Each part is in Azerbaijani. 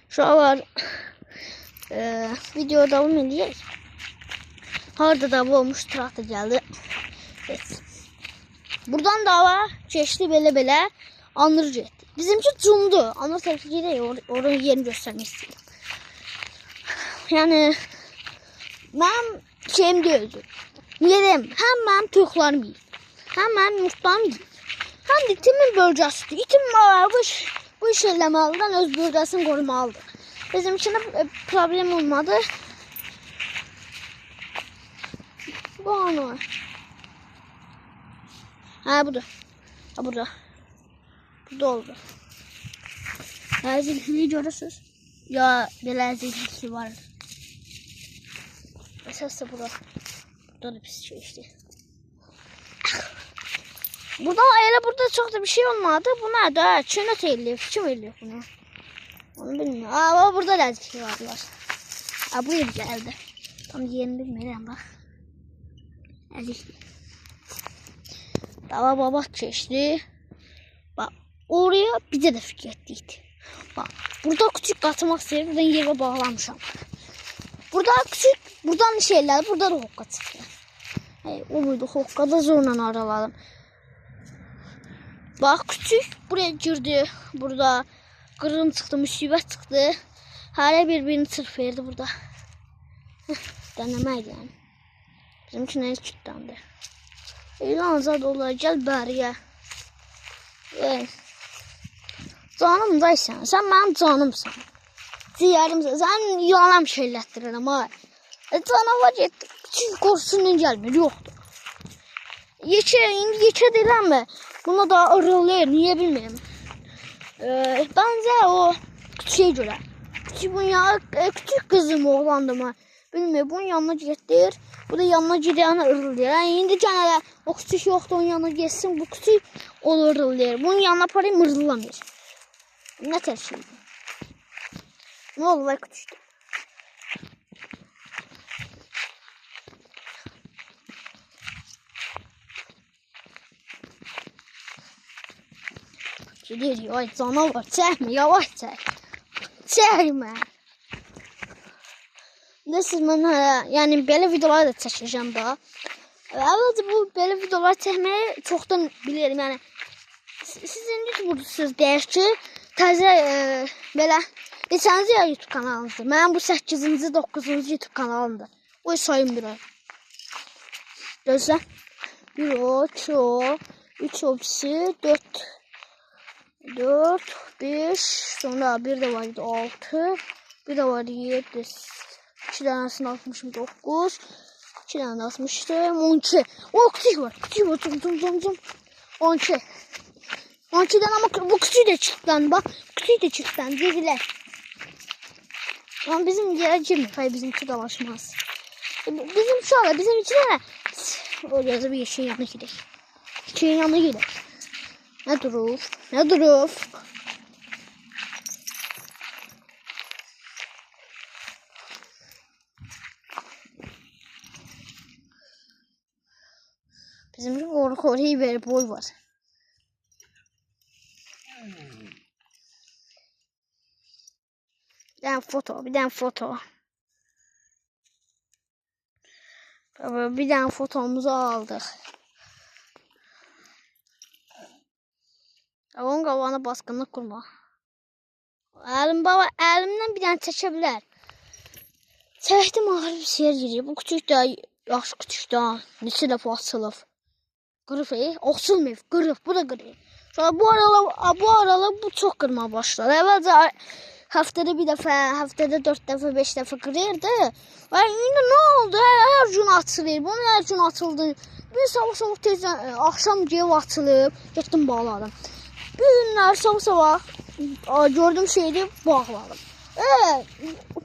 Şu an var. Video devam edecek. Harda dava olmuş, traktor geldi. Evet. Buradan dava çeşitli belə anırıcı etdi. Bizimki cumdu. Ama tepki değil. Oranın yerini göstermek istedim. Yani ben şeyim deyildi. Yerim. Hem ben tüklarım yiyeyim. Hem ben yumurtlarım yiyeyim. Hem de itimin bölgesi. İtim bu iş eləməlidən öz bölgesini qorumalıdır. Bizimkine problem olmadı. Bu anı. Ha budur. Ha burada. Burada oldu. Lezzetli görürsünüz. Ya bir lezzetli var. Esas da burada. Burada da pis şey işte. Burada çok da bir şey olmadı. Bu nerede? Çönet elliyor. Kim elliyor bunu? Onu bilmiyorum. Aa burada lezzetli varlar. Aa bu yer geldi. Tam yerini bilmiyorum bak. Lezzetli. Dava baba geçti. Bak oraya bize de fikir ettik. Bak burada küçük katmak istedim. Buradan yere bağlamışam. Burada küçük, buradan şeyler, burada da hokka çıktı. O buydu, hokka da zorla araladım. Bak küçük buraya girdi. Burada kırın çıktı, müsibet çıktı. Hala birbirini çırpıyordu burada. Denemeydi yani. Bizim için en küçüktendi. İlan zad olacak bariye. Canımdaysan, sen benim canımsan. Ciğerimsən, sen yalan şeylettirirəm ha. Canavar etdi, çünkü korkusundan gelmiyor, yoktu. Yekə deyiləm mi? Buna da ırılır, niye bilmiyorum. Bence o küçüğe göre. Küçük kızım oğlandı mı? Bilmiyorum, bunun yanına getdir. Bu da yanına gidəni ırıldayır. Yani indi gənələ o küçük yoktu, onun yanına geçsin, bu küçük olur ırıldayır. Bunun yanına parayı ırıldamır. Ne ters şeydi? Ne oldu vay küçüktü? Gidiyor, ay canavar, çəkmə, yavaş çək. Çəkmə. Ne siz mənə, yəni belə videolar da çəkəcəm da. Əvvəlcə bu belə videolar çəkməyi çoxdan bilirim, yəni. Sizin YouTube'dasınız deyək ki, təzə belə neçənci ya YouTube kanalınızdır. Mənim bu 8-ci, 9-cu YouTube kanalımdır. O sayım bir ay. Gözlə. 1 o, 2 o, 3 o, 4, 5, sonra bir de vardı 6, bir de vardı 7, 2 tanesini atmışım 9, 2 tane atmıştım 12. O küçük var, zum. 12. 12'den ama bu küçüğü de çıktı bak. Küçüğü de çıktı dediler. Ama bizim yere girmiyor. Hayır bizimki dalaşmaz. Bizim şu anda bizim içine o yazı bir şeyin yanına gidelim. Şeyin yanına gidelim. Ne durur? Ne durur? Bizim bir oraya bir boy var. Bir tane foto. Bir tane fotomuzu aldık. Onun qabağına baskınlık kurma. Elimden bir tane çekebilir. Çəkdim ağır bir şey girir. Bu küçük de yaxşı küçük de. Neçə dəfə açılıb. Qırıb, açılmayıb, qırıb, bu da qırıb. Sonra bu aralar bu çok kırmaya başladı. Əvvəlcə haftada bir dəfə, haftada 4 dəfə, 5 dəfə qırırdı. Və indi nə oldu? Hər gün açılır. Bunun hər gün açıldı. Bir sabah tezdən axşam gəlib açılıb, getdim bağladım. Bir günlər sabah gördüm şeydi, bağladım.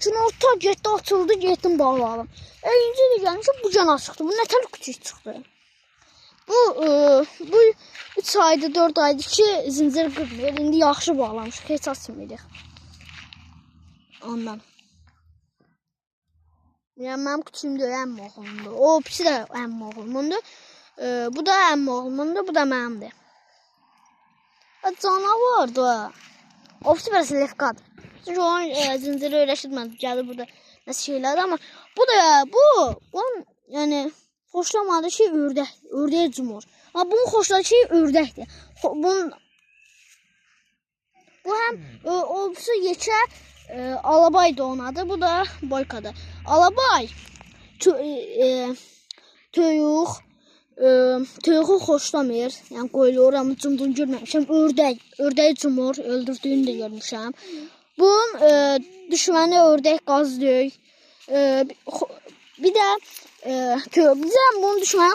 Günorta getdi açıldı, getdim bağladım. İnci də gəlmişəm bu cana çıxdı. Bu nətər küçük çıxdı. Bu 3 ayda 4 ayda ki zincir qırmır. İndi yaxşı bağlamışıq. Heç açmırıq. Ondan. Yəni mənim küçüyüm də əmmi oğlumdur. O pisi də əmmi oğlumundur. Bu da əmmi oğlumundur. Bu da mənimdir. Canavardır. O pisi biraz lefqadır. Çünki onun zinciri öyrəşdirmədim. Gəlir burada nəsə şeylərdir, amma bu da bunun yəni xoşlamadığı şey ördək cumhur. Amma bunun xoşladığı şey ördəkdir. Bu həm olsa yekə Alabaydı onun adı, bu da Boykadır. Alabay toyuğu xoşlamır. Yəni qoyulur, amma cumduğunu görməmişəm. Ördək cumhur, öldürdüyünü də görmüşəm. Bunun düşməni ördək qazdır. Bir də bunun düşməni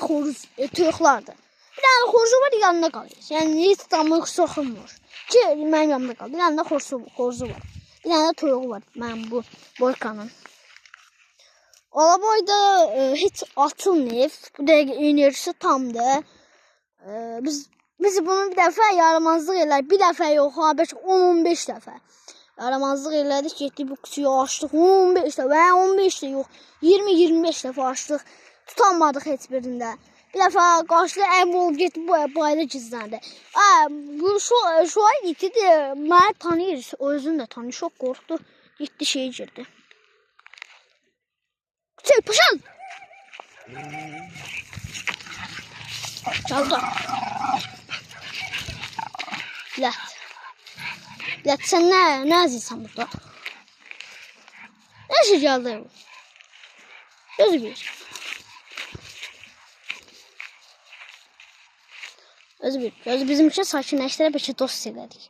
toyuqlardır. Bir dənə xoruzu var, yanında qalır. Yəni heç damıq soxulmur. Ki mənim yanımda qalır. Bir dənə də xoruzu var. Bir dənə də toyuğu var mənim bu Boykanın. Alabayda heç atılmır. Bu dəqiqə enerjisi tamdır. Biz bunu bir dəfə yaramazlıq elədik. Bir dəfə yox, bəlkə 10-15 dəfə. Yaramazlıq elədik, getdik bu kutuyu açdıq. 15 dəfə, 15 də yox, 20-25 dəfə açdıq. Tutanmadıq heç birində. Bir dəfə qarşıda əv olub getdi, bayda gizləndi. Şu ay getdi, məni tanıyır, özünü də tanıyır, çox qorxdu. Getdi şey girdi. Çək, paşan! Çaldı. Bilət, sən nə əzilsən burada? Nə şey gəldi bu? Gözü bir. Gözü bizim üçün sakinləşdirə bəlkə dost elədik.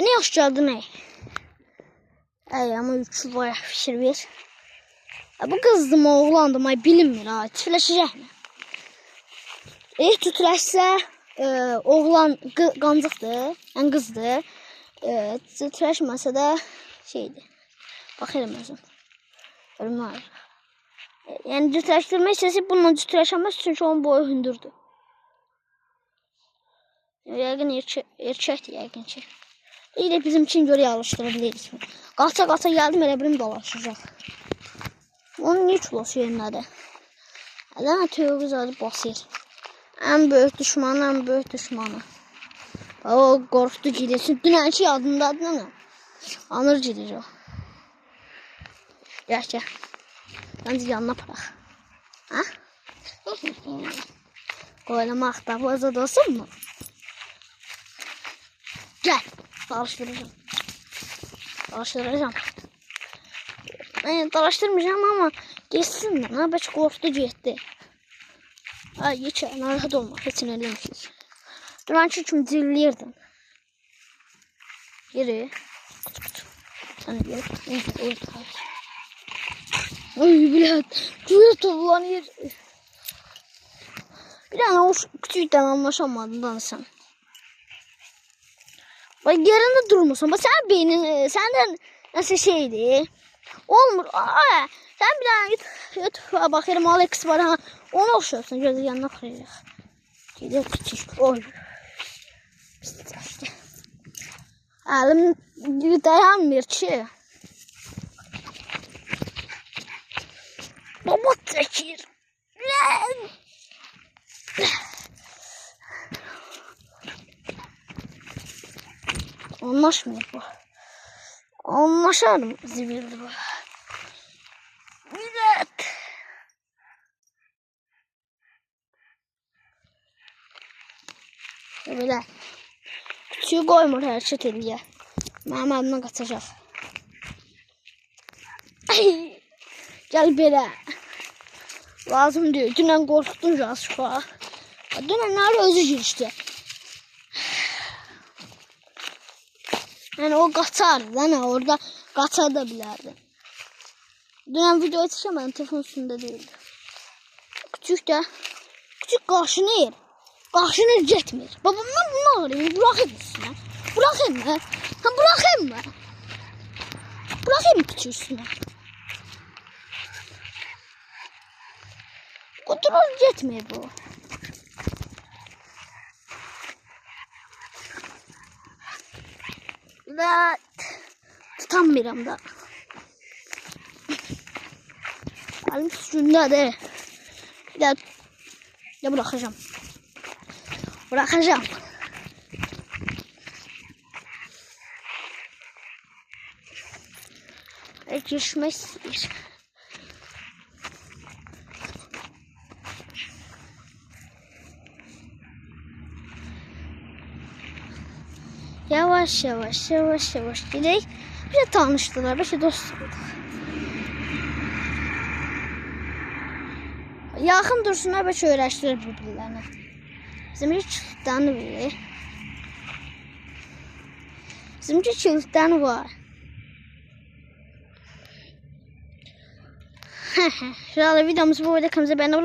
Nə yaxşı gəldi nə? Amma üçü bayaq fikir ver. Bu qızdı mı, oğlandı mı, bilinmir ha, tüfləşəcək mi? Tüfləşsə, oğlan qancıqdır, yəni qızdır. Tüfləşməsə də şeydir, baxırım özüm. Ölmər. Yəni tüfləşdirmək istəsi bununla tüfləşəməz, çünki onun boyu hündürdür. Yəqin erkəkdir, yəqin ki. İlə bizim üçün görə alışdıra bilirik. Qaça gəldim, elə bilim dolaşacaq. Onun niyə kilosu yerindədir? Ələnə tövqü zadı basır. Ən böyük düşmanı. O qorxdu gidirsin. Dünənki yadındadır nə? Anır gidir o. Gəl. Məncə yanına aparaq. Ha? Qoylamaq da bu azad olsun mu? Gəl. Dalaşdıracağım. Dalaşdırmayacağım ama geçsin də. Bəlkə qorxdu getdi. Yekə, narahat olma. Heç nə eləmişik. Dünənki kimi cilliyirdim. Yeri. Sən də gel. Ay bilət. Güya toplanır. Bir dənə o küçükdən anlaşamadın danışsan. Bak yerinde durmuşsun. Bak sen beynin senden nasıl şeydi? Olmur. Sen bir tane git bakayım Alex var ha. Onu okşuyorsun. Gözü yanına koyacak. Gidiyor küçük. Oy. İşte. Elim dayanmıyor ki. Baba tekir. Anlaşmıyor bu. Anlaşalım zibildi bu. Millet. Böyle. Küçüğü koymur her çeteliye. Mənim əlimdən qaçacaq. Gəl belə. Lazım deyil. Dünən qorxdun Jaspa. Dünənlər özü girişdi. Yəni o qaçardı, nə orada qaça da bilərdi. Dünən video yetişəmədim, telefon üstündə deyildi. Küçük də, küçük qaşınır. Qaşınır getmir. Babamdan bunu ağrıyım, bırakayım üstünə. Bırakayım mı? Bırakayım mı? Bırakayım mı küçük üstünə? Oturur getmir bu. Və tutamıram da. Əlim üstündədir. Bir də buraxacağım. girişmək istəyir. Yavaş gedək. Bir də tanışdılar, bir də dost olduk. Yaxın dursunlar, bəlkə öyrəşdirir bir-birlərinə. Bizimki kilitdən var. Bizimki kilitdən var. Şöyle videomuzu bu arada kanalımıza beğenin.